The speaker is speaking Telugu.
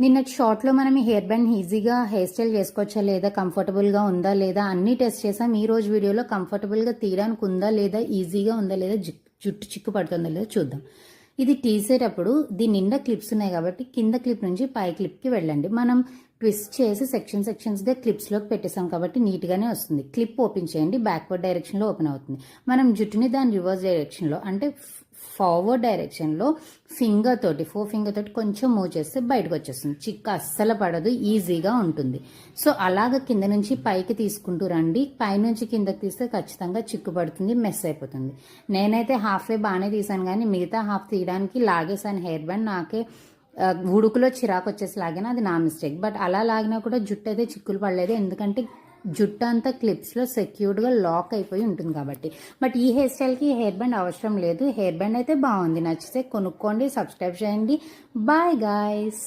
నిన్నటి షార్ట్లో మనం ఈ హెయిర్ బ్యాండ్ ఈజీగా హెయిర్ స్టైల్ చేసుకోవచ్చా లేదా, కంఫర్టబుల్గా ఉందా లేదా అన్నీ టెస్ట్ చేసాం. ఈ రోజు వీడియోలో కంఫర్టబుల్గా తీయడానికి ఉందా లేదా, ఈజీగా ఉందా లేదా, జుట్టు చిక్కు పడుతుందా లేదా చూద్దాం. ఇది తీసేటప్పుడు దీని నిండా క్లిప్స్ ఉన్నాయి కాబట్టి కింద క్లిప్ నుంచి పై క్లిప్కి వెళ్ళండి. మనం ట్విస్ట్ చేసి సెక్షన్స్గా క్లిప్స్లోకి పెట్టేసాం కాబట్టి నీట్గానే వస్తుంది. క్లిప్ ఓపెన్ చేయండి, బ్యాక్వర్డ్ డైరెక్షన్లో ఓపెన్ అవుతుంది. మనం జుట్టుని దాని రివర్స్ డైరెక్షన్లో అంటే ఫార్వర్డ్ డైరెక్షన్లో ఫోర్ ఫింగర్ తోటి కొంచెం మూవ్ చేస్తే బయటకు వచ్చేస్తుంది. చిక్కు అస్సలు పడదు, ఈజీగా ఉంటుంది. సో అలాగ కింద నుంచి పైకి తీసుకుంటూ రండి. పైనుంచి కిందకి తీస్తే ఖచ్చితంగా చిక్కు పడుతుంది, మెస్ అయిపోతుంది. నేనైతే హాఫ్వే బాగానే తీసాను కానీ మిగతా హాఫ్ తీయడానికి లాగేసాను హెయిర్ బ్యాండ్. నాకే ఉడుకులో చిరాకు వచ్చేసి లాగినా, అది నా మిస్టేక్. బట్ అలా లాగినా కూడా జుట్టు అయితే చిక్కులు పడలేదు, ఎందుకంటే జుట్టు అంతా క్లిప్స్లో సెక్యూర్డ్గా లాక్ అయిపోయి ఉంటుంది కాబట్టి. బట్ ఈ హెయిర్ స్టైల్కి హెయిర్ బ్యాండ్ అవసరం లేదు. హెయిర్ బ్యాండ్ అయితే బాగుంది, నచ్చితే కొనుక్కోండి, సబ్స్క్రైబ్ చేయండి. Bye guys.